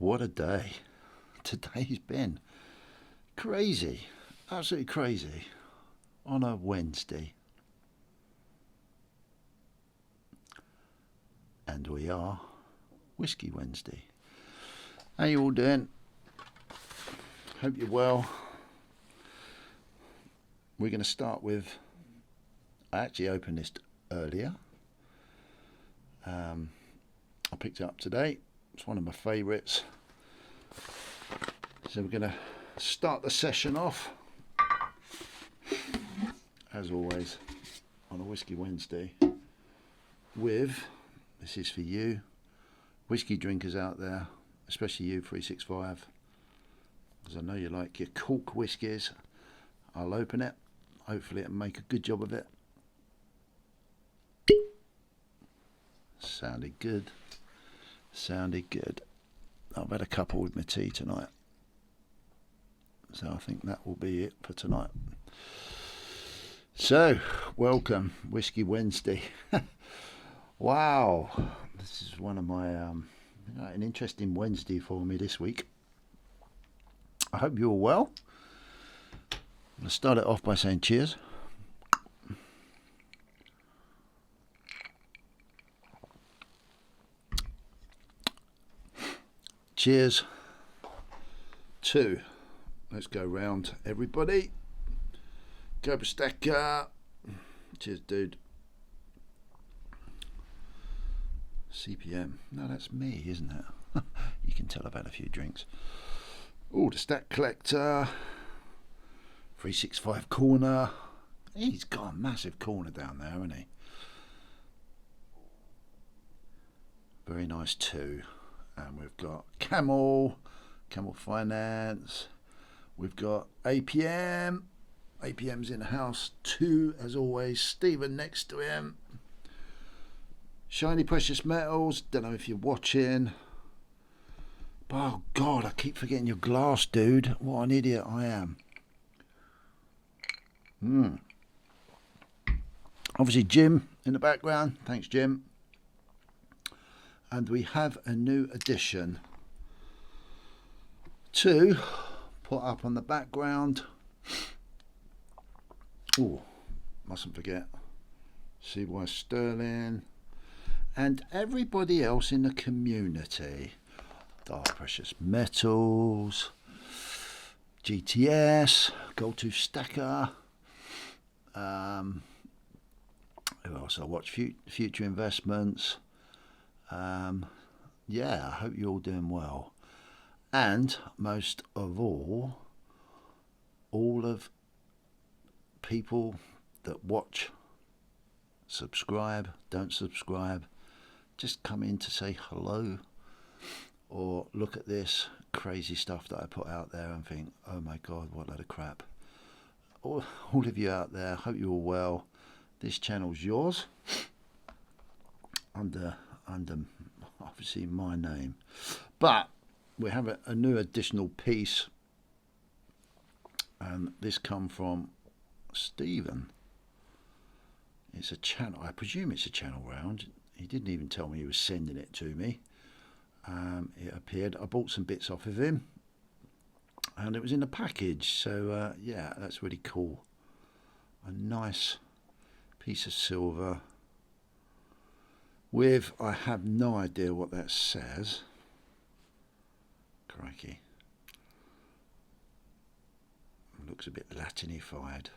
What a day today's been. Crazy, absolutely crazy on a Wednesday. And we are Whiskey Wednesday. How you all doing? Hope you're well. We're going to start with, I actually opened this earlier. I picked it up today. It's one of my favourites. So we're going to start the session off, as always, on a Whiskey Wednesday with, this is for you, whiskey drinkers out there, especially you 365, because I know you like your cork whiskies. I'll open it. Hopefully it'll make a good job of it. Sounded good. Sounded good. I've had a couple with my tea tonight, so I think that will be it for tonight. So, welcome, Whiskey Wednesday. Wow, this is one of my an interesting Wednesday for me this week. I hope you're well. I'm going to start it off by saying cheers. Cheers to, let's go round everybody. Go Stacker. Cheers, dude. CPM. No, that's me, isn't it? You can tell I've had a few drinks. Oh, the Stack Collector. 365 corner. He's got a massive corner down there, hasn't he? Very nice too. And we've got Camel Finance. We've got APM. APM's in the house too, as always. Stephen next to him. Shiny Precious Metals. Don't know if you're watching. Oh God, I keep forgetting your glass, dude. What an idiot I am. Obviously Jim in the background. Thanks, Jim. And we have a new addition to put up on the background. Oh, mustn't forget CY Sterling and everybody else in the community. Dark Precious Metals, GTS, Gold Tooth Stacker. Who else? I watch Future Investments. Yeah, I hope you're all doing well. And most of all of people that watch, subscribe, don't subscribe, just come in to say hello or look at this crazy stuff that I put out there and think, oh my God, what a load of crap. All of you out there, hope you're all well. This channel's yours under obviously my name, but we have a new additional piece, and this come from Stephen. It's a channel, I presume it's a channel round. He didn't even tell me he was sending it to me. It appeared, I bought some bits off of him and it was in a package, so yeah, that's really cool. A nice piece of silver with, I have no idea what that says. Crikey. Looks a bit Latinified.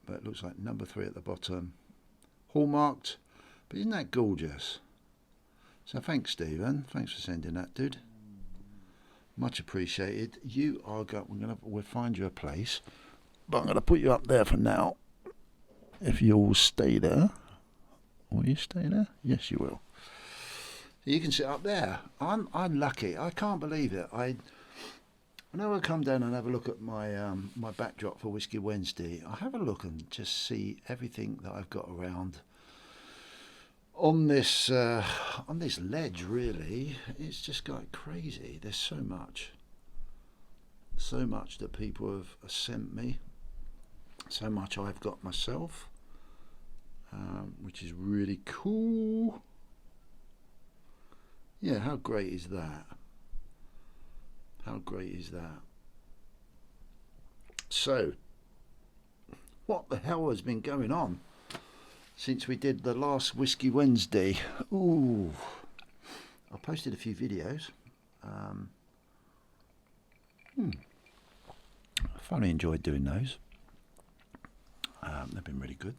But it looks like number 3 at the bottom. Hallmarked. But isn't that gorgeous? So thanks, Stephen. Thanks for sending that, dude. Much appreciated. You are we'll find you a place. But I'm going to put you up there for now. If you'll stay there. Will you stay there? Yes, you will. You can sit up there. I'm lucky. I can't believe it. Whenever I come down and have a look at my my backdrop for Whiskey Wednesday, I have a look and just see everything that I've got around on this ledge. Really, it's just got crazy. There's so much that people have sent me, so much I've got myself, which is really cool. Yeah, how great is that? How great is that? So, what the hell has been going on since we did the last Whiskey Wednesday? Ooh, I posted a few videos. I thoroughly enjoyed doing those. They've been really good.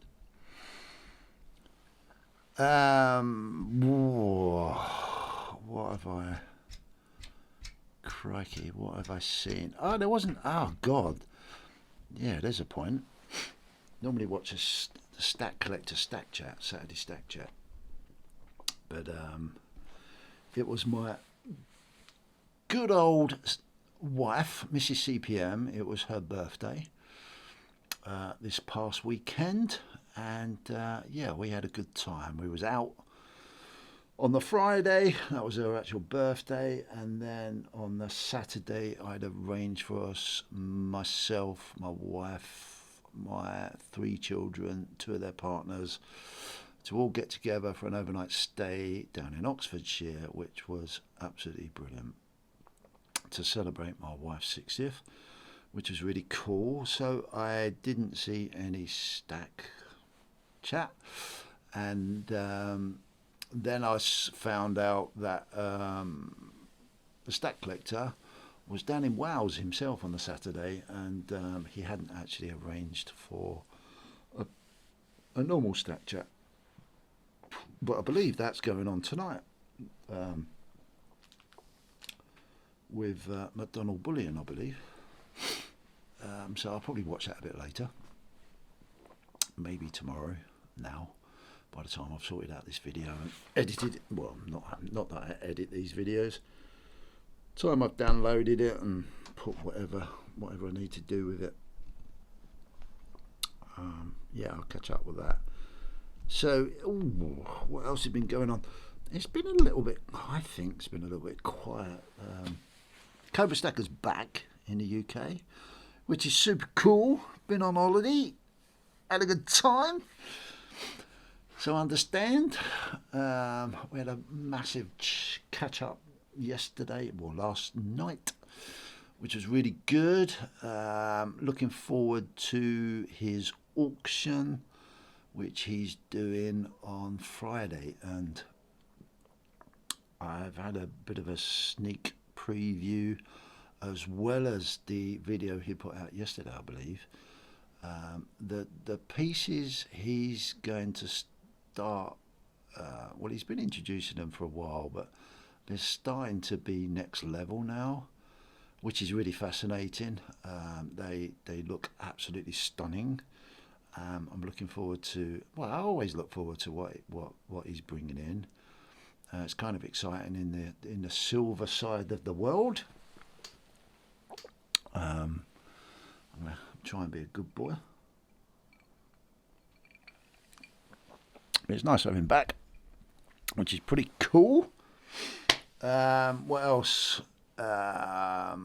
What have I? Crikey, what have I seen? Oh, there wasn't. Oh God, yeah, there's a point. Normally watch a Stack Collector Stack Chat, Saturday Stack Chat, but it was my good old wife, Mrs. CPM. It was her birthday this past weekend, and yeah, we had a good time. We was out on the Friday, that was her actual birthday, and then on the Saturday I'd arranged for us, myself, my wife, my 3 children, 2 of their partners, to all get together for an overnight stay down in Oxfordshire, which was absolutely brilliant, to celebrate my wife's 60th, which was really cool. So I didn't see any Stack Chat, and then I found out that the Stack Collector was down in Wales himself on the Saturday, and he hadn't actually arranged for a normal Stack Chat. But I believe that's going on tonight with McDonald Bullion, I believe. So I'll probably watch that a bit later. Maybe tomorrow now, by the time I've sorted out this video and edited it. Well, not that I edit these videos. Time I've downloaded it and put whatever I need to do with it. Yeah, I'll catch up with that. So, what else has been going on? It's been a little bit, I think it's been a little bit quiet. Cobra Stacker's back in the UK, which is super cool. Been on holiday, had a good time. So I understand. We had a massive catch up yesterday, or last night, which was really good. Looking forward to his auction, which he's doing on Friday, and I've had a bit of a sneak preview as well as the video he put out yesterday, I believe. The pieces he's going to start, well, he's been introducing them for a while, but they're starting to be next level now, which is really fascinating. They look absolutely stunning. I'm looking forward to, well, I always look forward to what he's bringing in. It's kind of exciting in the silver side of the world. I'm going to try and be a good boy. It's nice to have him back, which is pretty cool. What else? I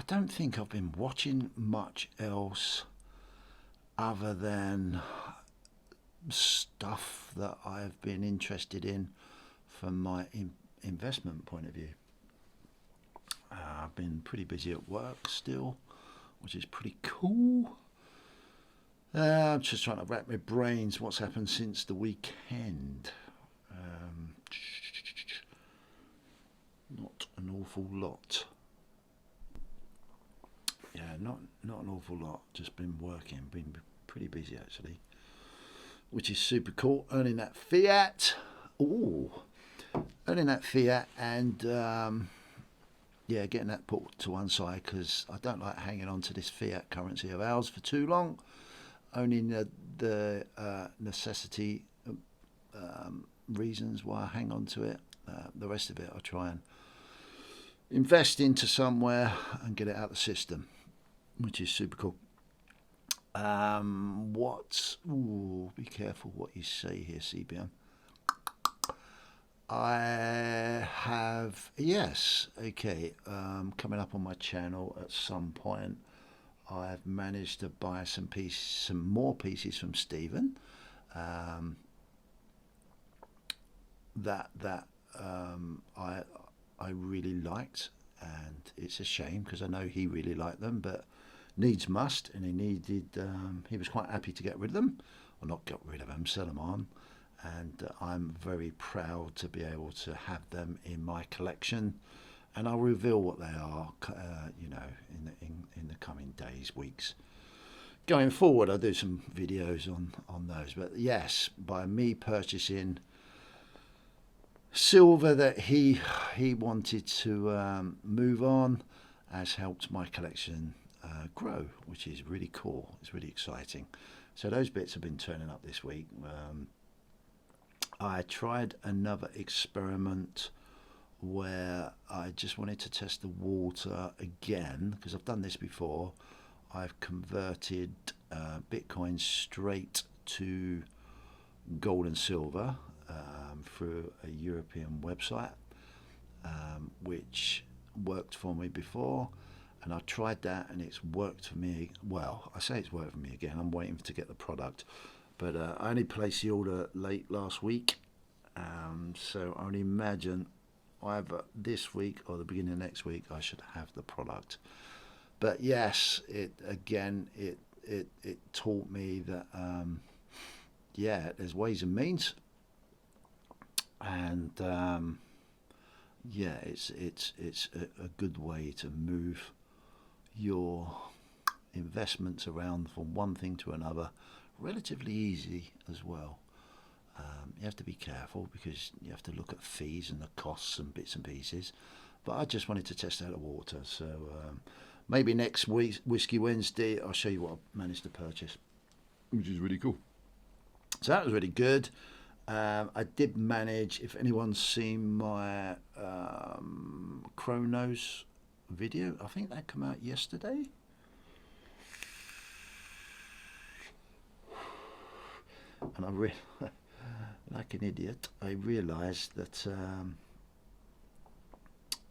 don't think I've been watching much else other than stuff that I've been interested in from my investment point of view. I've been pretty busy at work still, which is pretty cool. I'm just trying to wrap my brains what's happened since the weekend. Not an awful lot. Yeah, not an awful lot. Just been working, been pretty busy actually, which is super cool. Earning that fiat. Earning that fiat, and yeah, getting that put to one side, because I don't like hanging on to this fiat currency of ours for too long. Only the necessity reasons why I hang on to it. The rest of it I try and invest into somewhere and get it out of the system, which is super cool. Be careful what you say here, CBM. I have, yes, okay, coming up on my channel at some point, I've managed to buy some more pieces from Stephen. I really liked, and it's a shame because I know he really liked them, but needs must, and he was quite happy to get rid of them, or not get rid of them, sell them on, and I'm very proud to be able to have them in my collection, and I'll reveal what they are, in the coming days, weeks. Going forward, I'll do some videos on those, but yes, by me purchasing silver that he wanted to move on has helped my collection grow, which is really cool. It's really exciting. So those bits have been turning up this week. I tried another experiment where I just wanted to test the water again, because I've done this before. I've converted Bitcoin straight to gold and silver through a European website, which worked for me before, and I tried that and it's worked for me. Well, I say it's worked for me again. I'm waiting to get the product, but I only placed the order late last week, so I would imagine either this week or the beginning of next week I should have the product. But yes, it taught me that there's ways and means, and it's a good way to move your investments around from one thing to another, relatively easy as well. You have to be careful because you have to look at fees and the costs and bits and pieces, but I just wanted to test out the water, so maybe next week, Whiskey Wednesday, I'll show you what I managed to purchase, which is really cool. So that was really good. I did manage, if anyone's seen my Chronos video, I think that came out yesterday. And like an idiot, I realised that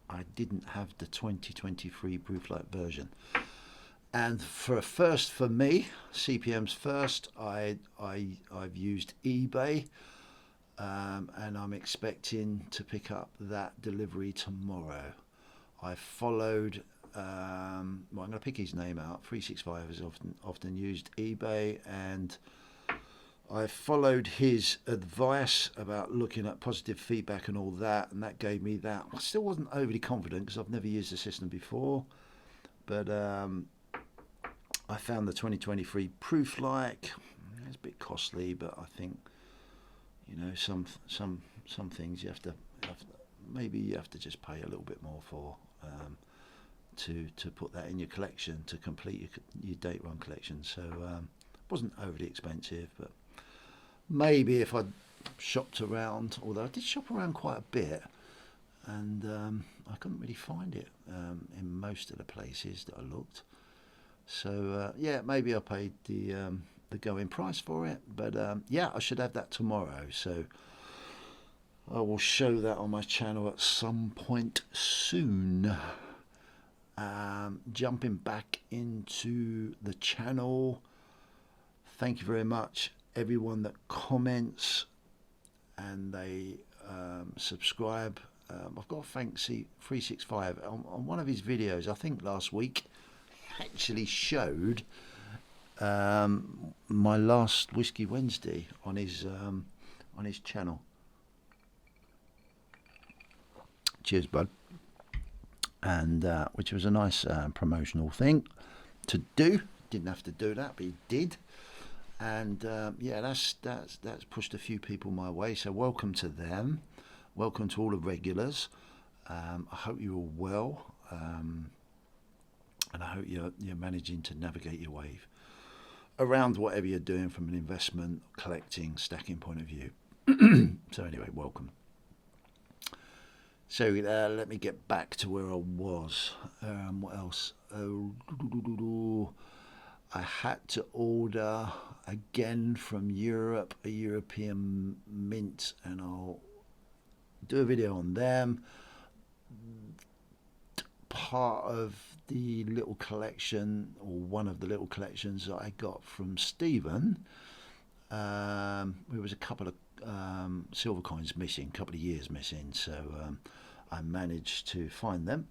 I didn't have the 2023 Proof-Like version. And for a first for me, CPM's first, I've used eBay, and I'm expecting to pick up that delivery tomorrow. I followed, I'm going to pick his name out. 365 has often used eBay, and I followed his advice about looking at positive feedback and all that, and that gave me that. I still wasn't overly confident because I've never used the system before, but I found the 2023 Proof-Like. It's a bit costly, but I think some things you have to maybe you have to just pay a little bit more for to put that in your collection to complete your date run collection. So it wasn't overly expensive, but maybe if I'd shopped around, although I did shop around quite a bit, and I couldn't really find it in most of the places that I looked. So maybe I paid the going price for it, but I should have that tomorrow. So I will show that on my channel at some point soon. Jumping back into the channel, thank you very much everyone that comments and they subscribe. I've got to thank 365 on one of his videos, I think last week, actually showed my last Whiskey Wednesday on his channel. Cheers, bud. And which was a nice promotional thing to do. Didn't have to do that, but he did. And that's pushed a few people my way. So welcome to them. Welcome to all the regulars. I hope you're all well, and I hope you're managing to navigate your way around whatever you're doing from an investment, collecting, stacking point of view. So anyway, welcome. So let me get back to where I was. What else? I had to order again from Europe, a European mint, and I'll do a video on them. Part of the little collection, or one of the little collections that I got from Stephen, there was a couple of silver coins missing, a couple of years missing. So I managed to find them,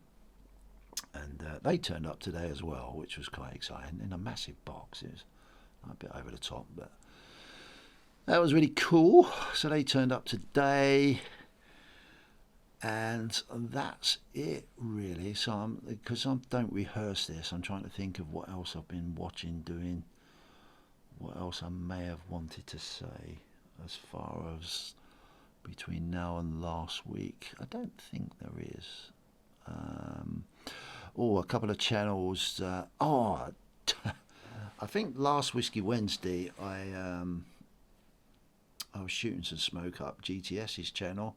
and they turned up today as well, which was quite exciting, in a massive box. It was a bit over the top, but that was really cool. So they turned up today, and that's it really. So because I don't rehearse this, I'm trying to think of what else I've been watching, doing, what else I may have wanted to say as far as between now and last week. I don't think there is. A couple of channels. I think last Whiskey Wednesday I was shooting some smoke up GTS's channel,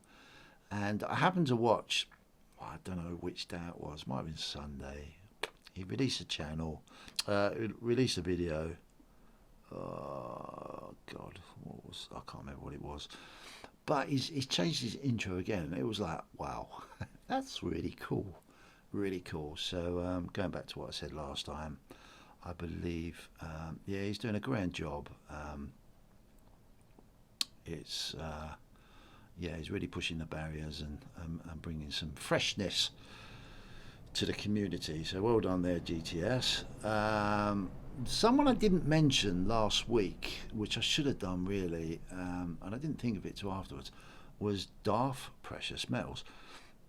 and I happened to watch, I don't know which day it was, might have been Sunday. He released a channel, released a video. Oh God, I can't remember what it was. But he's changed his intro again. It was like, wow, that's really cool. Really cool. So going back to what I said last time, I believe, he's doing a grand job. He's really pushing the barriers and bringing some freshness to the community. So well done there, GTS. Someone I didn't mention last week, which I should have done really, and I didn't think of it till afterwards, was Darth Precious Metals.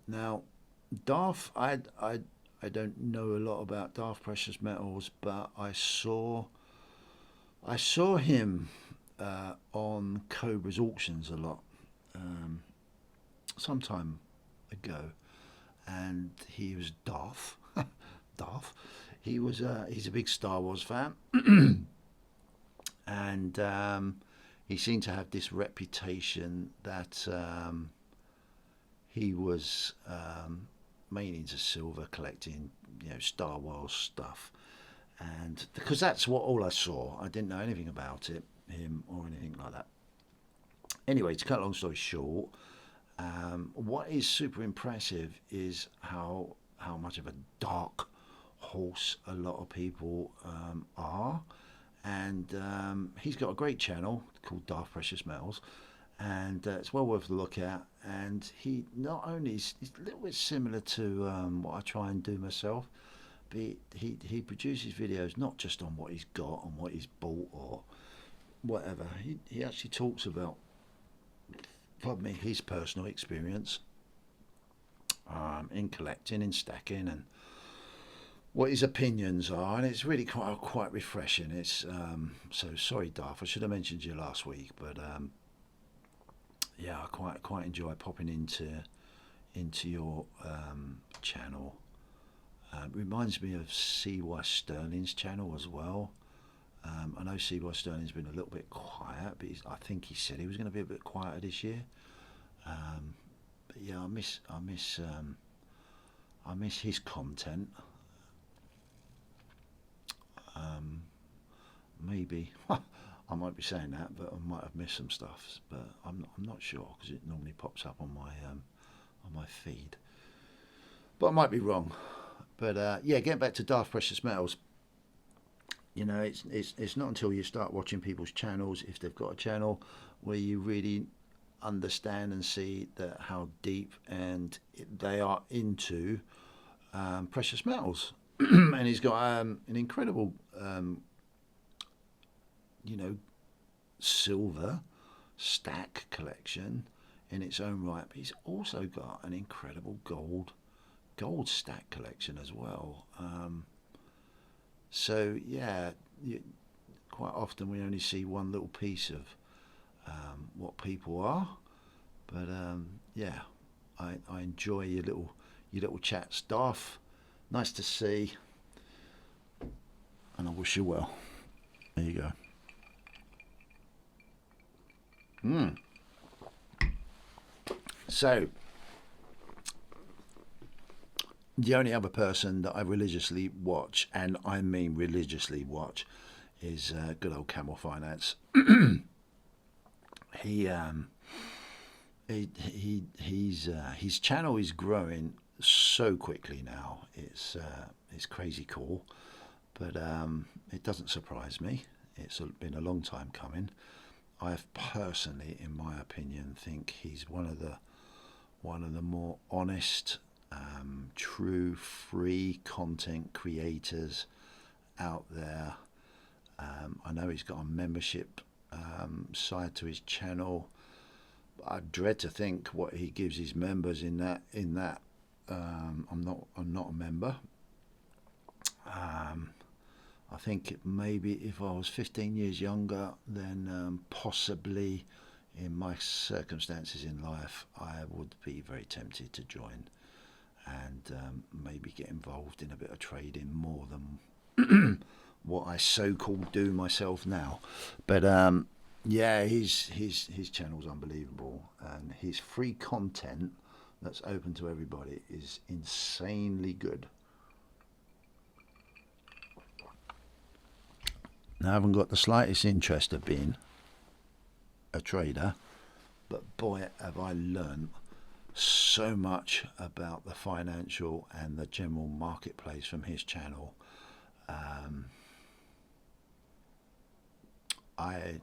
Now, Darth, I don't know a lot about Darth Precious Metals, but I saw him on Cobra's auctions a lot some time ago, and he was Darth. He's a big Star Wars fan, and he seemed to have this reputation that he was mainly into silver, collecting, Star Wars stuff, and because that's all I saw. I didn't know anything about him or anything like that. Anyway, to cut a long story short, what is super impressive is how much of a dark horse a lot of people are, and he's got a great channel called Darth Precious Metals, and it's well worth a look at. And he not only he's a little bit similar to what I try and do myself, but he produces videos not just on what he's got and what he's bought or whatever. He actually talks about, his personal experience in collecting, in stacking, and what his opinions are, and it's really quite refreshing. It's so sorry, Darth, I should have mentioned you last week, but I quite enjoy popping into your channel. It reminds me of C.Y. Sterling's channel as well. I know C.Y. Sterling's been a little bit quiet, but I think he said he was going to be a bit quieter this year. But yeah, I miss his content. Maybe I might be saying that, but I might have missed some stuff. But I'm not sure, because it normally pops up on my feed. But I might be wrong. But getting back to Darth Precious Metals. It's not until you start watching people's channels, if they've got a channel, where you really understand and see how deep and they are into precious metals. And he's got an incredible, silver stack collection in its own right. But he's also got an incredible gold stack collection as well. So yeah, quite often we only see one little piece of what people are, but I enjoy your little chats, Darth. Nice to see, and I wish you well. There you go. So the only other person that I religiously watch, and I mean religiously watch, is good old Camel Finance. His channel is growing so quickly now. It's crazy cool, but it doesn't surprise me. It's been a long time coming. I personally, in my opinion, think he's one of the more honest, true, free content creators out there. I know he's got a membership side to his channel. I dread to think what he gives his members in that. I'm not a member. I think maybe if I was 15 years younger, then possibly in my circumstances in life, I would be very tempted to join and maybe get involved in a bit of trading more than what I so-called do myself now. But yeah, his channel's unbelievable, and his free content that's open to everybody is insanely good. Now, I haven't got the slightest interest of being a trader, but boy, have I learned so much about the financial and the general marketplace from his channel. I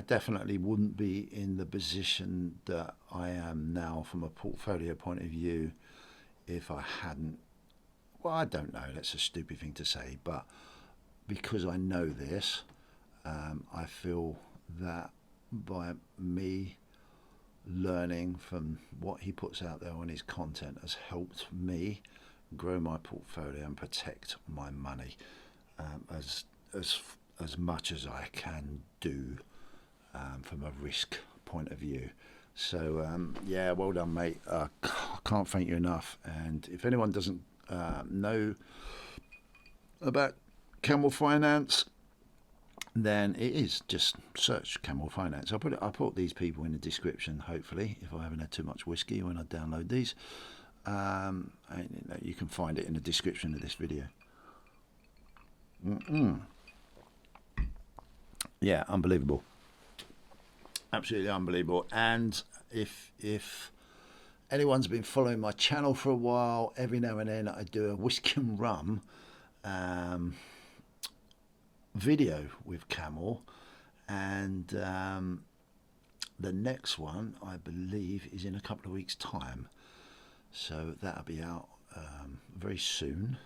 definitely wouldn't be in the position that I am now from a portfolio point of view if I hadn't. Well, I don't know, that's a stupid thing to say, but because I know this, I feel that by me learning from what he puts out there on his content has helped me grow my portfolio and protect my money as much as I can do from a risk point of view. So yeah, well done, mate. I can't thank you enough. And if anyone doesn't know about Camel Finance, then it is just search Camel Finance. I put these people in the description, hopefully, if I haven't had too much whiskey when I download these. And, you can find it in the description of this video. Yeah, unbelievable, absolutely unbelievable. And if anyone's been following my channel for a while, every now and then I do a whiskey and rum video with Camel, and the next one I believe is in a couple of weeks' time, so that'll be out very soon,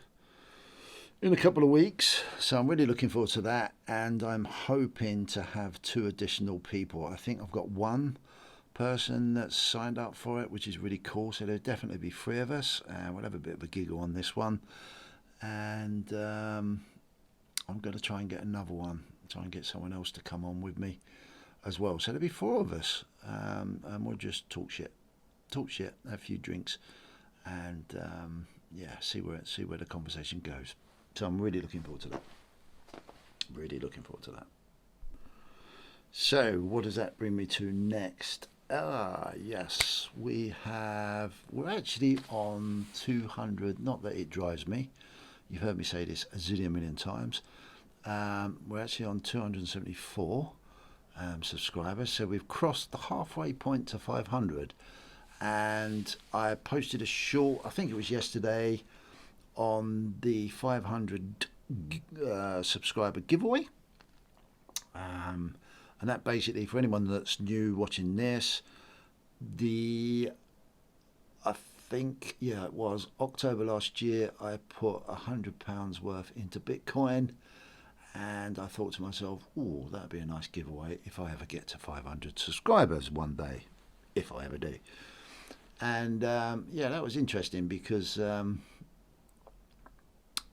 in a couple of weeks. So I'm really looking forward to that, and I'm hoping to have 2 additional people. I think I've got 1 person that's signed up for it, which is really cool. So there'll definitely be 3 of us, and we'll have a bit of a giggle on this one. And I'm going to try and get another one, try and get someone else to come on with me as well. So there'll be 4 of us, and we'll just talk shit, have a few drinks, and yeah, see where the conversation goes. So I'm really looking forward to that. Really looking forward to that. So what does that bring me to next? Yes, we're actually on 200. Not that it drives me. You've heard me say this a zillion million times. We're actually on 274 subscribers. So we've crossed the halfway point to 500. And I posted a short, I think it was yesterday, on the 500 subscriber giveaway. And that basically, for anyone that's new watching this, I think, yeah, it was October last year, I put £100 worth into Bitcoin, and I thought to myself, oh, that'd be a nice giveaway if I ever get to 500 subscribers one day, if I ever do. And yeah, that was interesting because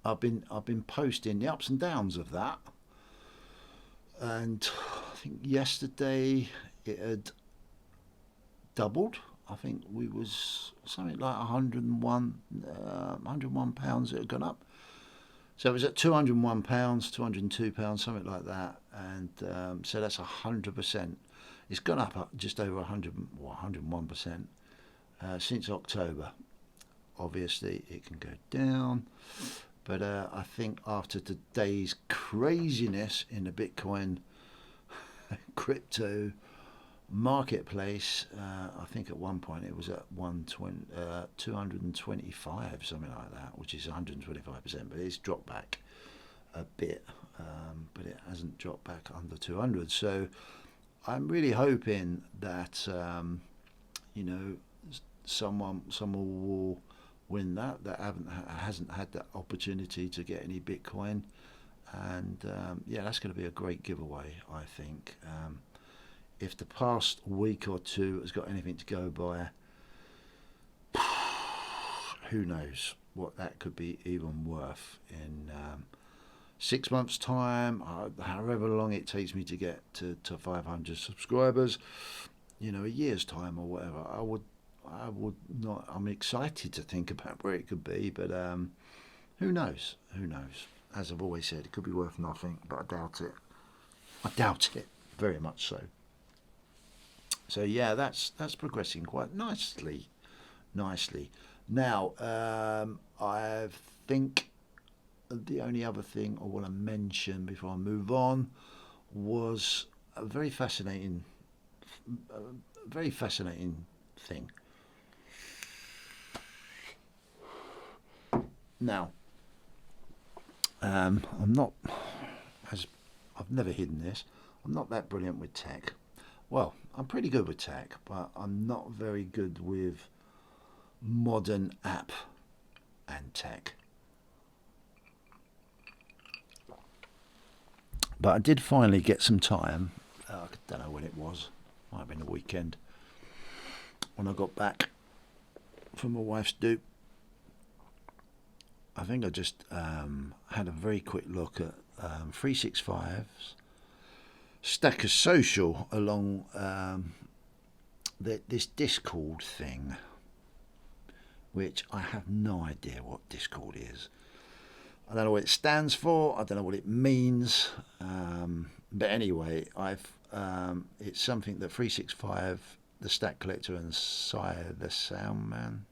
I've been posting the ups and downs of that, and I think yesterday it had doubled. I think we was something like 101 pounds it had gone up. So it was at 201 pounds, 202 pounds, something like that. And so that's 100%. It's gone up just over 101% since October. Obviously it can go down, but I think after today's craziness in the Bitcoin crypto marketplace, I think at one point it was at 225, something like that, which is 125%, but it's dropped back a bit. but it hasn't dropped back under 200. So I'm really hoping that someone will win that hasn't had that opportunity to get any Bitcoin, and that's going to be a great giveaway, I think. If the past week or two has got anything to go by, who knows what that could be even worth in 6 months' time, however long it takes me to get to 500 subscribers, a year's time or whatever. I would not. I'm excited to think about where it could be, but who knows? Who knows? As I've always said, it could be worth nothing, but I doubt it. I doubt it very much so. So yeah, that's progressing quite nicely. Now, I think the only other thing I want to mention before I move on was a very fascinating thing. Now, I'm not, as I've never hidden this, I'm not that brilliant with tech. Well, I'm pretty good with tech, but I'm not very good with modern app and tech. But I did finally get some time. I don't know when it was. Might have been the weekend. When I got back from my wife's do, I think I just had a very quick look at 365's Stacker Social along this Discord thing, which I have no idea what Discord is. I don't know what it stands for. I don't know what it means. But anyway, it's something that 365, the Stack Collector, and Cy the Soundman,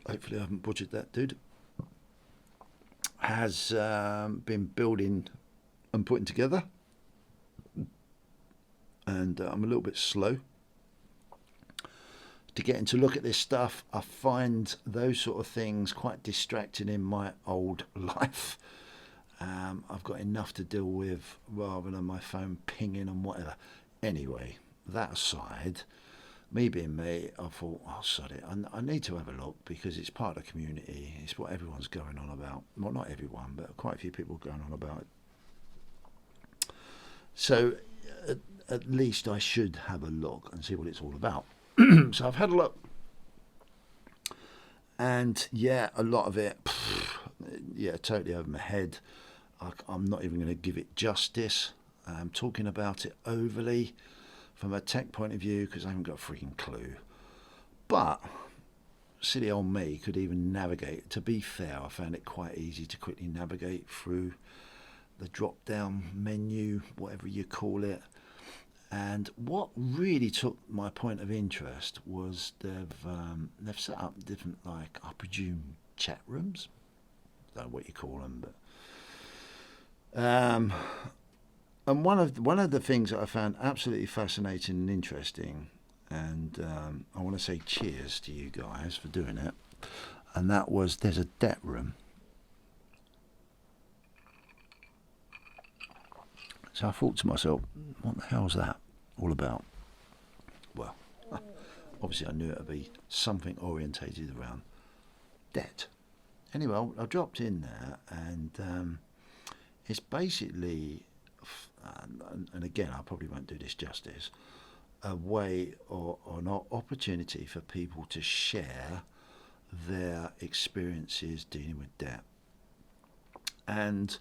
hopefully I haven't butchered that, dude, has been building and putting together. And I'm a little bit slow to getting to look at this stuff. I find those sort of things quite distracting in my old life. I've got enough to deal with rather than my phone pinging and whatever. Anyway, that aside, me being me, I thought, oh, sod it, I need to have a look because it's part of the community. It's what everyone's going on about. Well, not everyone, but quite a few people going on about it. So at least I should have a look and see what it's all about. So I've had a look. And yeah, a lot of it, totally over my head. I'm not even going to give it justice. I'm talking about it overly from a tech point of view because I haven't got a freaking clue. But silly old me could even navigate. To be fair, I found it quite easy to quickly navigate through the drop-down menu, whatever you call it. And what really took my point of interest was they've set up different, like, I presume, chat rooms. I don't know what you call them, but and one of the things that I found absolutely fascinating and interesting, and I want to say cheers to you guys for doing it, and that was there's a debt room. So I thought to myself, what the hell's that all about? Well, obviously I knew it would be something orientated around debt. Anyway, I dropped in there, and it's basically, and again, I probably won't do this justice, a way or an opportunity for people to share their experiences dealing with debt. And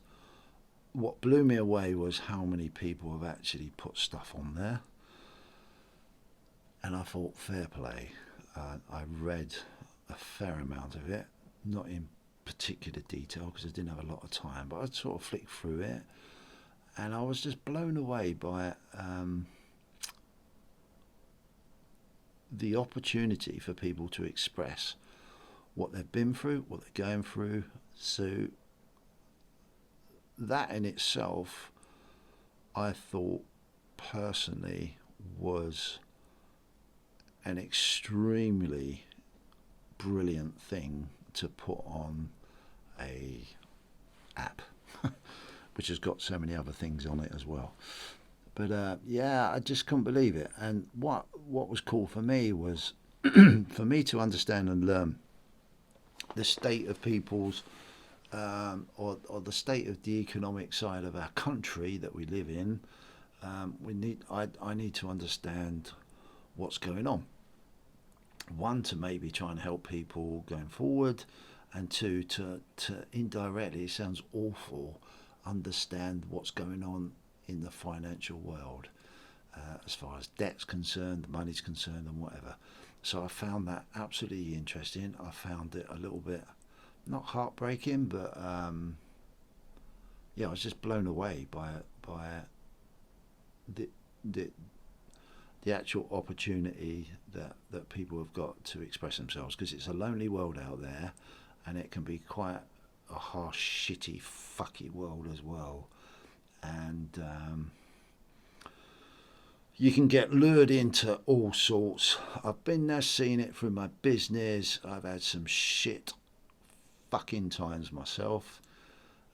what blew me away was how many people have actually put stuff on there. And I thought, fair play. I read a fair amount of it, not in particular detail because I didn't have a lot of time, but I sort of flicked through it, and I was just blown away by the opportunity for people to express what they've been through, what they're going through. So that in itself, I thought personally, was an extremely brilliant thing to put on which has got so many other things on it as well. But yeah, I just couldn't believe it. And what was cool for me was for me to understand and learn the state of people's or the state of the economic side of our country that we live in. I need to understand what's going on. One, to maybe try and help people going forward, and two, to indirectly, it sounds awful, understand what's going on in the financial world as far as debt's concerned, money's concerned, and whatever. So I found that absolutely interesting. I found it a little bit, not heartbreaking, but yeah, I was just blown away by the actual opportunity that people have got to express themselves, because it's a lonely world out there, and it can be quite a harsh, shitty, fucky world as well. And you can get lured into all sorts. I've been there, seen it through my business. I've had some shit fucking times myself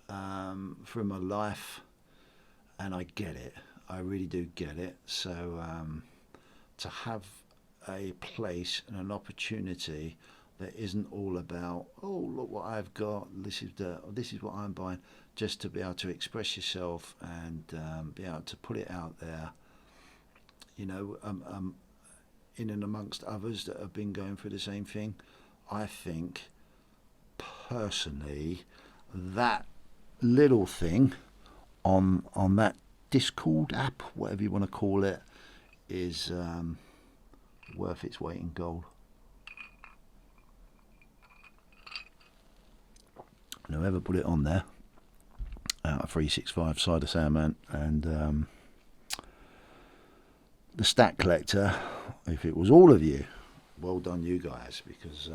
through my life, and I get it. I really do get it. So to have a place and an opportunity that isn't all about, oh, look what I've got, this is what I'm buying, just to be able to express yourself and be able to put it out there, you know, in and amongst others that have been going through the same thing. I think personally that little thing on that Discord app, whatever you want to call it, is worth its weight in gold. And whoever put it on there, out of 365 Cider Soundman, and the Stat Collector, if it was all of you, well done you guys, because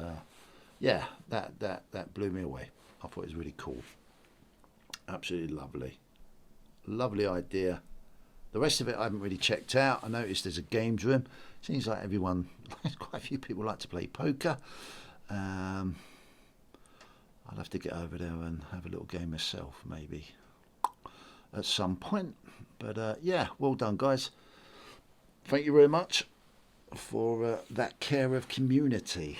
yeah, that blew me away. I thought it was really cool. Absolutely lovely idea. The rest of it I haven't really checked out. I noticed there's a games room. Seems like everyone, quite a few people like to play poker. I'll have to get over there and have a little game myself, maybe at some point. But yeah, well done, guys. Thank you very much for that care of community.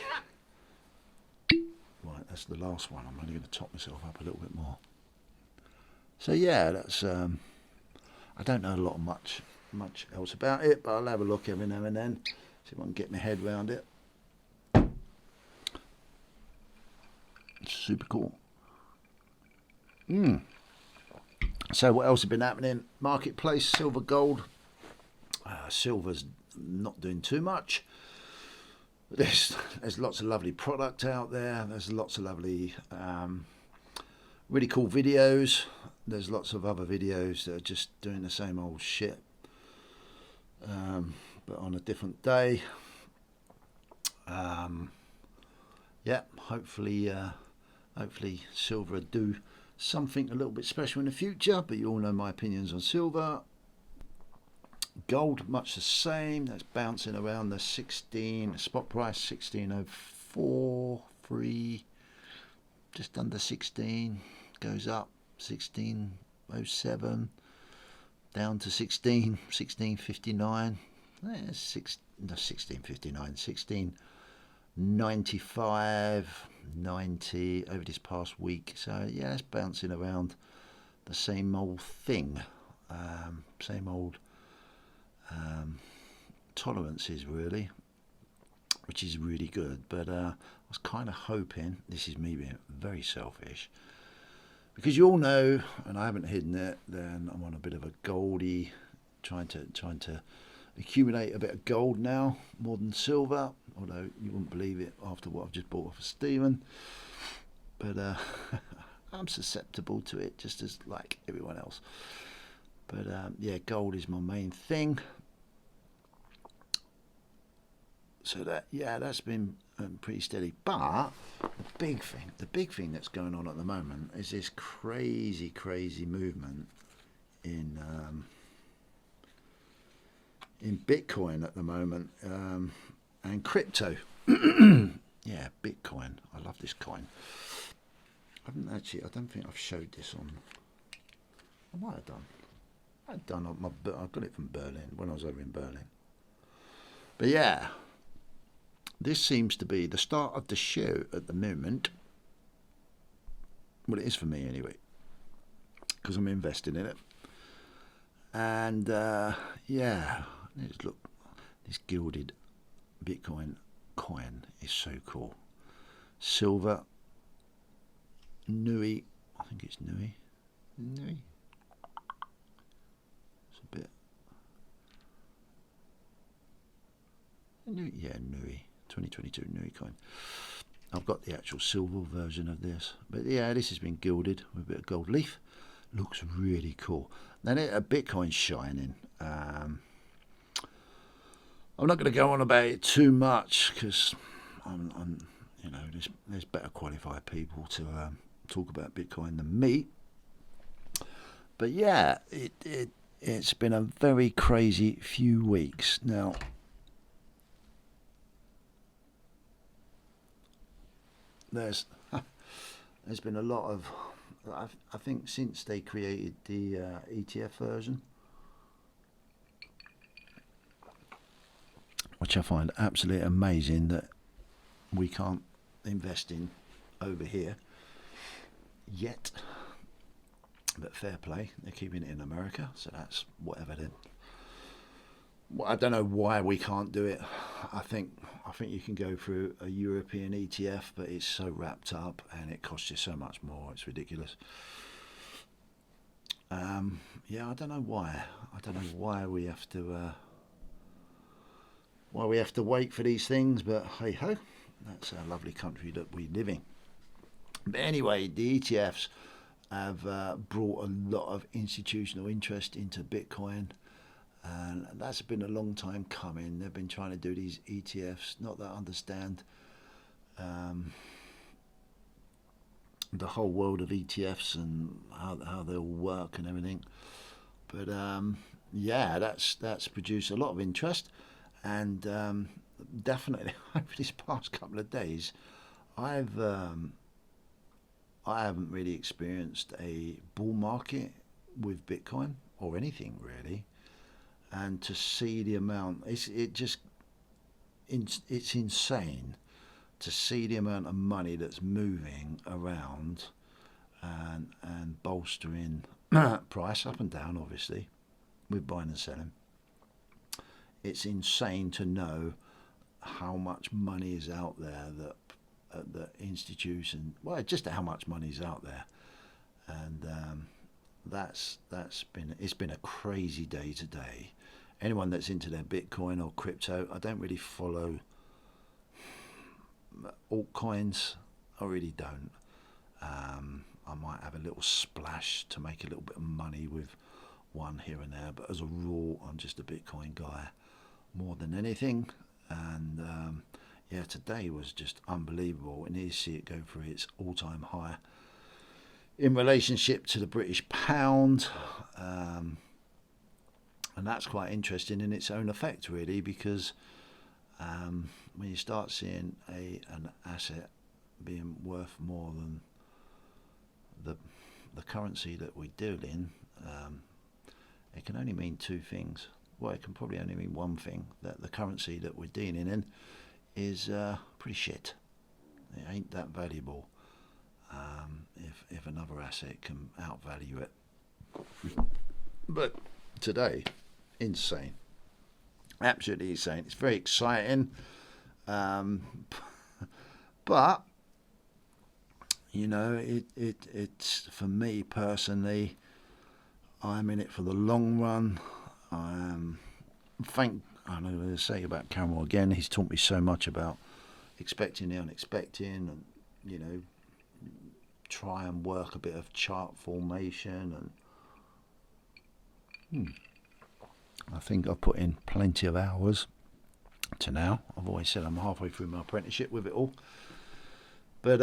Right, that's the last one. I'm only going to top myself up a little bit more. So yeah, that's I don't know a lot of much else about it, but I'll have a look every now and then, see if I can get my head around it. It's super cool. So what else has been happening? Marketplace, silver, gold. Silver's not doing too much. There's lots of lovely product out there. There's lots of lovely, really cool videos. There's lots of other videos that are just doing the same old shit, but on a different day. Yeah, hopefully silver will do something a little bit special in the future, but you all know my opinions on silver. Gold, much the same. That's bouncing around the 16 spot price, 16.04, just under 16, goes up 16.07, down to 16.59. That's 16.59, 16.95, 90 over this past week. So yeah, it's bouncing around the same old thing, same old tolerances really, which is really good. But I was kind of hoping, this is me being very selfish, because you all know, and I haven't hidden it, then I'm on a bit of a goldy, trying to accumulate a bit of gold now, more than silver, although you wouldn't believe it after what I've just bought off of Stephen. But I'm susceptible to it, just as like everyone else. But yeah, gold is my main thing. So that's been pretty steady. But the big thing that's going on at the moment is this crazy movement in Bitcoin at the moment, and crypto. Yeah, Bitcoin. I love this coin. I don't think I've showed this on I might have done. I got it from Berlin when I was over in Berlin. But yeah, this seems to be the start of the show at the moment. Well, it is for me anyway, because I'm investing in it. And yeah, let's look. This gilded Bitcoin coin is so cool. Silver, Nui, I think it's Nui. Nui. It's a bit. Nui, yeah, Nui. 2022 Nui coin. I've got the actual silver version of this, but yeah, this has been gilded with a bit of gold leaf. Looks really cool. Then a Bitcoin's shining. I'm not going to go on about it too much because I'm you know, there's better qualified people to talk about Bitcoin than me. But yeah, it's been a very crazy few weeks now. There's been a lot of, I think since they created the ETF version, which I find absolutely amazing that we can't invest in over here yet. But fair play, they're keeping it in America, so that's whatever then. Well, I don't know why we can't do it. I think you can go through a European ETF, but it's so wrapped up and it costs you so much more. It's ridiculous. Yeah, I don't know why. I don't know why we have to wait for these things, but hey ho, that's a lovely country that we live in. But anyway, the ETFs have brought a lot of institutional interest into Bitcoin, and that's been a long time coming. They've been trying to do these ETFs, not that I understand the whole world of ETFs and how they all work and everything, but yeah, that's produced a lot of interest, and definitely over this past couple of days, I haven't really experienced a bull market with Bitcoin or anything really, and to see the amount, it's insane to see the amount of money that's moving around and bolstering price up and down, obviously, with buying and selling. It's insane to know how much money is out there that the institution, well, just how much money is out there, and it's been a crazy day today. Anyone that's into their Bitcoin or crypto, I don't really follow altcoins. I really don't. I might have a little splash to make a little bit of money with one here and there, but as a rule, I'm just a Bitcoin guy more than anything. And yeah, today was just unbelievable. And you see it go through its all-time high in relationship to the British pound. And that's quite interesting in its own effect, really, because when you start seeing an asset being worth more than the currency that we deal in, it can only mean two things. Well, it can probably only mean one thing, that the currency that we're dealing in is pretty shit. It ain't that valuable if another asset can outvalue it. But today, insane. Absolutely insane. It's very exciting. But you know, it's for me personally, I'm in it for the long run. I know what to say about Cameron again. He's taught me so much about expecting the unexpected, and you know, try and work a bit of chart formation, and I think I've put in plenty of hours to now. I've always said I'm halfway through my apprenticeship with it all, but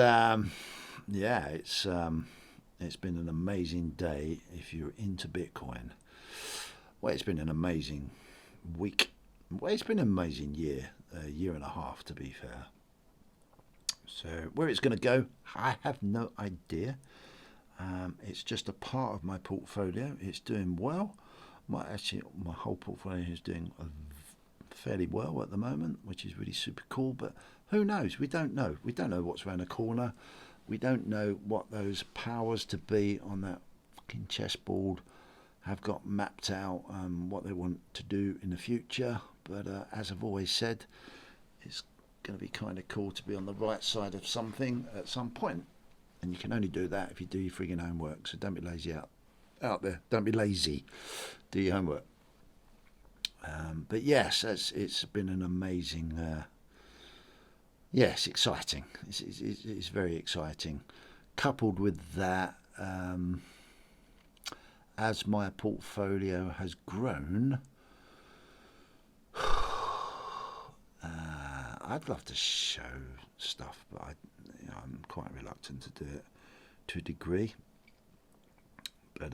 yeah, it's been an amazing day if you're into Bitcoin. Well, it's been an amazing week. Well, it's been an amazing year, a year and a half to be fair. So where it's going to go, I have no idea. It's just a part of my portfolio. It's doing well. My whole portfolio is doing fairly well at the moment, which is really super cool. But who knows? We don't know. We don't know what's around the corner. We don't know what those powers to be on that fucking chessboard have got mapped out, what they want to do in the future. But as I've always said, it's going to be kind of cool to be on the right side of something at some point. And you can only do that if you do your frigging homework. So don't be lazy out there. Don't be lazy. Do your homework. But yes, it's been an amazing. Yes, exciting. It's very exciting. Coupled with that, as my portfolio has grown, I'd love to show stuff, but I'm quite reluctant to do it to a degree. But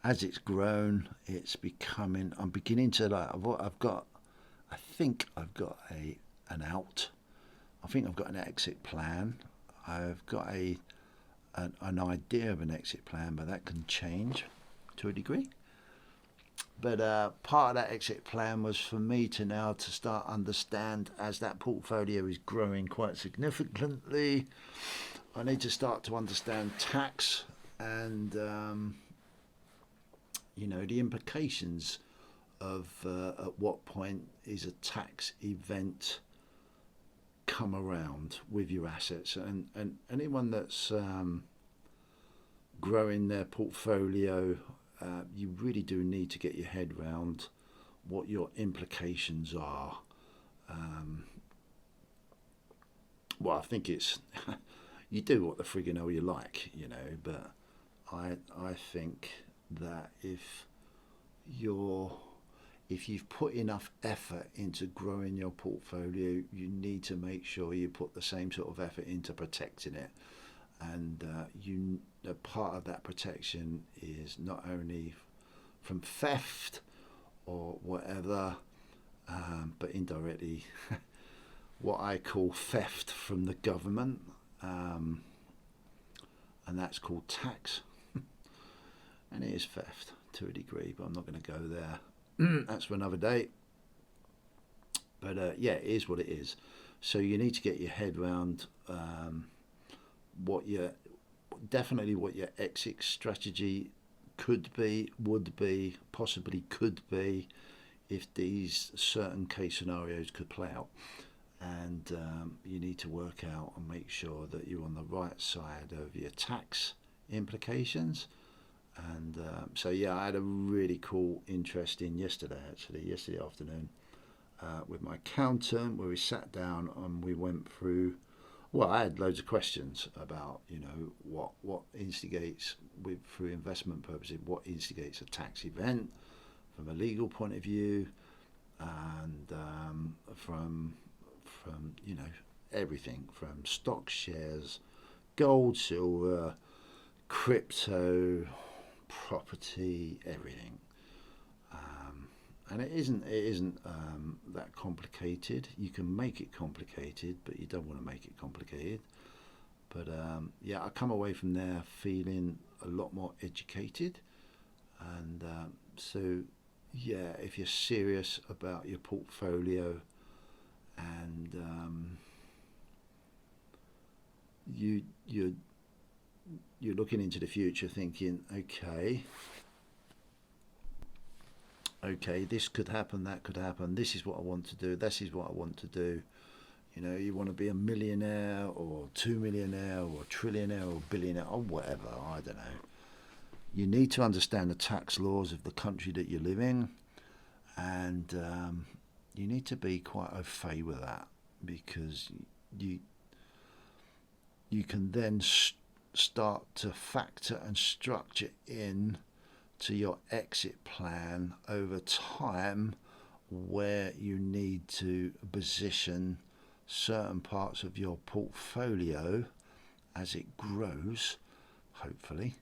as it's grown, it's becoming. I'm beginning to like. I think I've got an out. I think I've got an exit plan. I've got an idea of an exit plan, but that can change to a degree. But part of that exit plan was for me to start understand, as that portfolio is growing quite significantly, I need to start to understand tax and the implications of at what point is a tax event come around with your assets, and anyone that's growing their portfolio, you really do need to get your head around what your implications are. Well, I think it's you do what the friggin' hell you like, but I think that if you've put enough effort into growing your portfolio, you need to make sure you put the same sort of effort into protecting it. And a part of that protection is not only from theft or whatever, but indirectly what I call theft from the government, and that's called tax. And it is theft to a degree, but I'm not going to go there. That's for another day. But it is what it is. So you need to get your head around what your exit strategy could be, would be, possibly could be, if these certain case scenarios could play out. And you need to work out and make sure that you're on the right side of your tax implications. And I had a really cool, interesting yesterday afternoon with my accountant, where we sat down and we went through. Well, I had loads of questions about, what instigates, through investment purposes, what instigates a tax event from a legal point of view, and from everything from stock, shares, gold, silver, crypto, property, everything. And it isn't that complicated. You can make it complicated, but you don't want to make it complicated. But I come away from there feeling a lot more educated. And if you're serious about your portfolio and you're looking into the future thinking, okay, this could happen, that could happen, this is what I want to do, this is what I want to do. You want to be a millionaire or 2 millionaire or trillionaire or billionaire or whatever, I don't know. You need to understand the tax laws of the country that you live in, and you need to be quite au fait with that, because you can then start to factor and structure in to your exit plan over time, where you need to position certain parts of your portfolio as it grows, hopefully,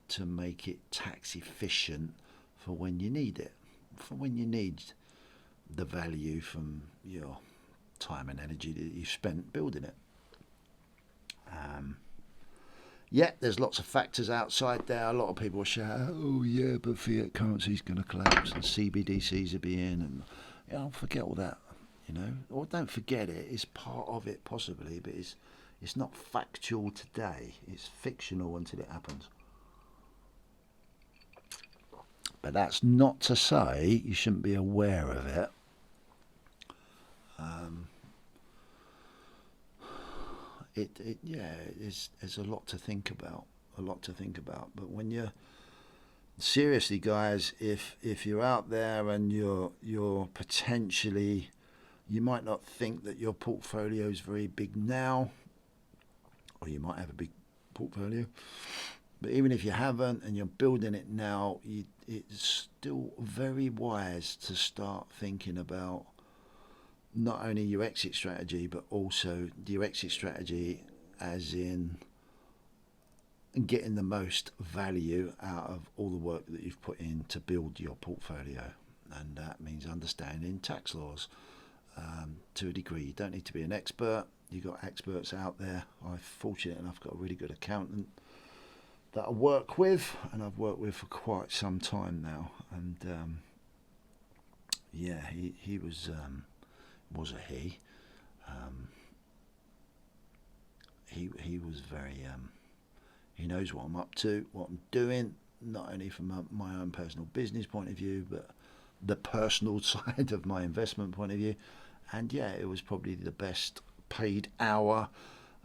to make it tax efficient for when you need it, for when you need the value from your time and energy that you've spent building it. Yeah, there's lots of factors outside there. A lot of people will shout, oh yeah, but fiat currency's going to collapse and CBDCs will be in, and forget all that, or don't forget it. It's part of it possibly, but it's not factual today. It's fictional until it happens. But that's not to say you shouldn't be aware of it. There's a lot to think about. But when you're seriously, guys, if you're out there and you're potentially, you might not think that your portfolio is very big now, or you might have a big portfolio, but even if you haven't and you're building it now, it's still very wise to start thinking about not only your exit strategy, but also your exit strategy as in getting the most value out of all the work that you've put in to build your portfolio. And that means understanding tax laws to a degree. You don't need to be an expert. You've got experts out there. I'm fortunate enough got a really good accountant that I work with, and I've worked with for quite some time now. And he was a he. He was very. He knows what I'm up to, what I'm doing, not only from my own personal business point of view, but the personal side of my investment point of view. And yeah, it was probably the best paid hour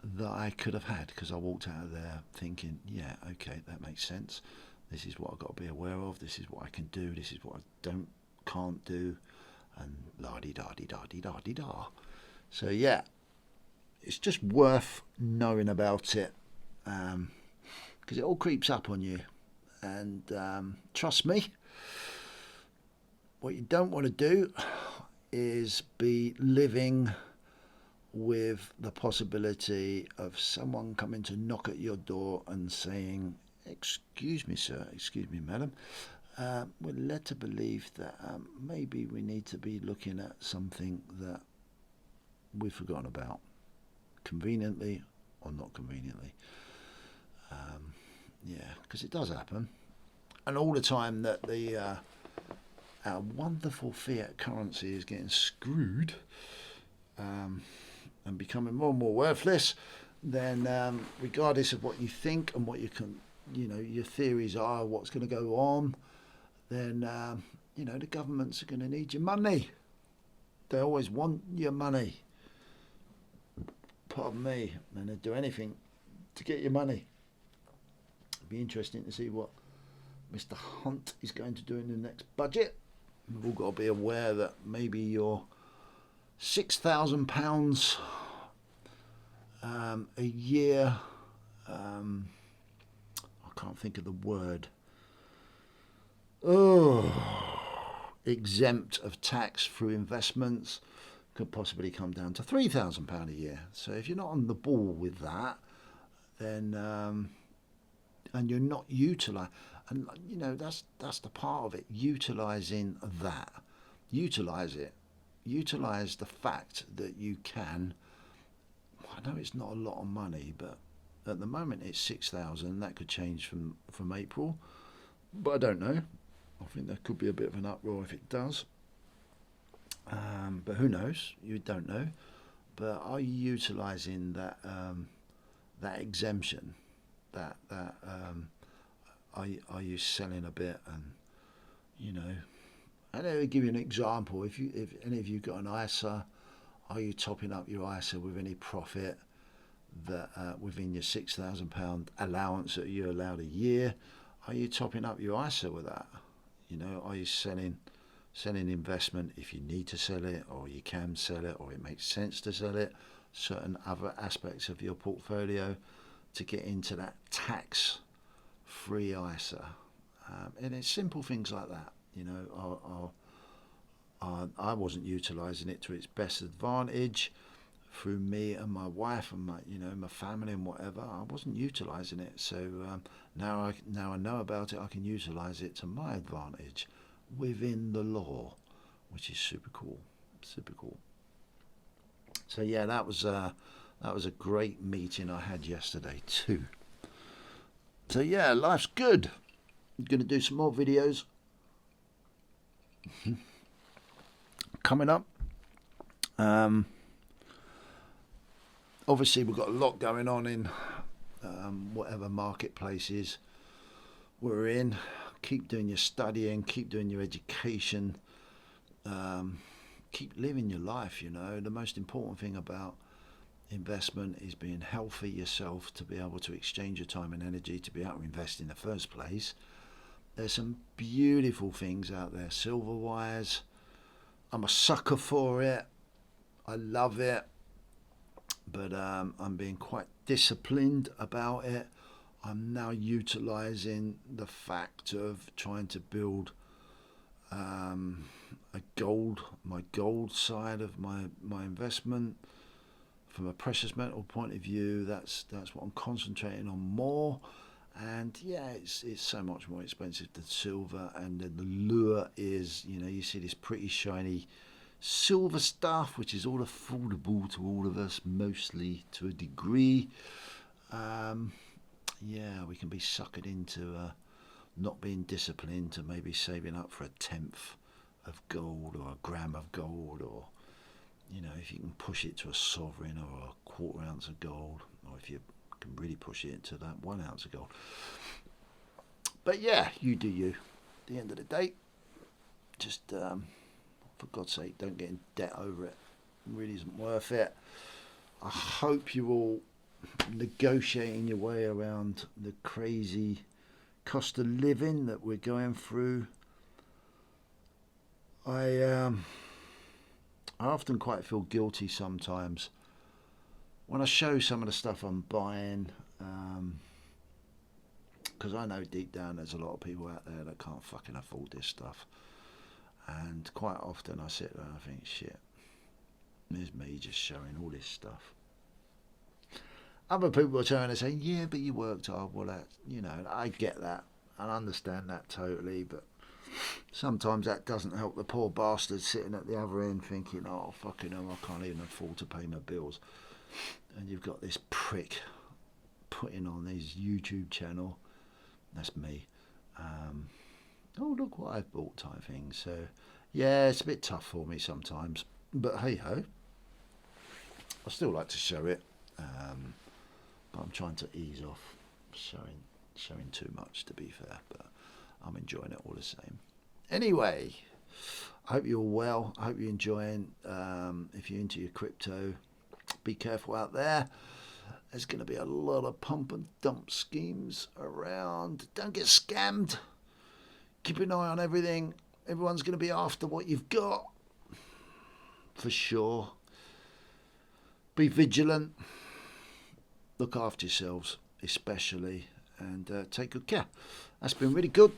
that I could have had, because I walked out of there thinking, yeah, okay, that makes sense. This is what I've got to be aware of. This is what I can do. This is what I can't do. And la-di-da-di-da-di-da-di-da. So yeah, it's just worth knowing about it, because it all creeps up on you. And trust me, what you don't want to do is be living with the possibility of someone coming to knock at your door and saying, excuse me, sir, excuse me, madam, we're led to believe that maybe we need to be looking at something that we've forgotten about, conveniently or not conveniently. Because it does happen. And all the time that our wonderful fiat currency is getting screwed and becoming more and more worthless, then regardless of what you think and what you can, your theories are, what's going to go on, then the governments are going to need your money. They always want your money. Pardon me, and they'll do anything to get your money. It'll be interesting to see what Mr. Hunt is going to do in the next budget. We've all got to be aware that maybe your £6,000 a year, I can't think of the word, exempt of tax through investments could possibly come down to £3,000 a year. So if you're not on the ball with that, then and you're not utilising, and that's the part of it, utilising that, utilise it, utilise the fact that you can. I know it's not a lot of money, but at the moment it's 6,000. That could change from April, but I don't know. I think there could be a bit of an uproar if it does. But who knows? You don't know. But are you utilising that that exemption? Are you selling a bit? And and I'll give you an example. If any of you got an ISA, are you topping up your ISA with any profit that within your £6,000 allowance that you're allowed a year? Are you topping up your ISA with that? Are you selling investment if you need to sell it, or you can sell it, or it makes sense to sell it, certain other aspects of your portfolio to get into that tax-free ISA. And it's simple things like that. I wasn't utilising it to its best advantage through me and my wife and my family and whatever. I wasn't utilising it. So now I know about it, I can utilise it to my advantage within the law, which is super cool. So yeah, that was a great meeting I had yesterday too. So yeah, life's good. I'm going to do some more videos coming up. Obviously we've got a lot going on in whatever marketplaces we're in. Keep doing your studying, keep doing your education, keep living your life. You know, the most important thing about investment is being healthy yourself, to be able to exchange your time and energy to be able to invest in the first place. There's some beautiful things out there, silver wires. I'm a sucker for it. I love it, but I'm being quite disciplined about it. I'm now utilising the fact of trying to build my gold side of my investment. From a precious metal point of view, that's what I'm concentrating on more. And yeah, it's so much more expensive than silver, and the lure is, you know, you see this pretty shiny silver stuff, which is all affordable to all of us, mostly to a degree. Yeah, we can be suckered into not being disciplined, to maybe saving up for a tenth of gold or a gram of gold, or, you know, if you can push it to a sovereign or a quarter ounce of gold, or if you can really push it into that 1 ounce of gold. But yeah, you do you. At the end of the day, just for God's sake, don't get in debt over it. It really isn't worth it. I hope you're all negotiating your way around the crazy cost of living that we're going through. I often quite feel guilty sometimes when I show some of the stuff I'm buying, because I know deep down there's a lot of people out there that can't fucking afford this stuff, and quite often I sit there and I think, shit, there's me just showing all this stuff. Other people are turning and saying, yeah, but you worked hard. Well, that, you know, I get that. I understand that totally, but sometimes that doesn't help the poor bastard sitting at the other end thinking, oh, fucking hell, I can't even afford to pay my bills. And you've got this prick putting on his YouTube channel. That's me. Oh, look what I've bought type thing. So, yeah, it's a bit tough for me sometimes. But hey-ho, I still like to show it. But I'm trying to ease off showing too much, to be fair, but I'm enjoying it all the same. Anyway, I hope you're well. I hope you're enjoying. If you're into your crypto, be careful out there. There's going to be a lot of pump and dump schemes around. Don't get scammed. Keep an eye on everything. Everyone's going to be after what you've got, for sure. Be vigilant. Look after yourselves, especially, and take good care. That's been really good.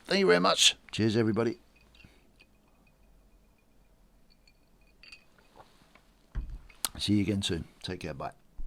Thank you very much. Cheers, everybody. See you again soon. Take care. Bye.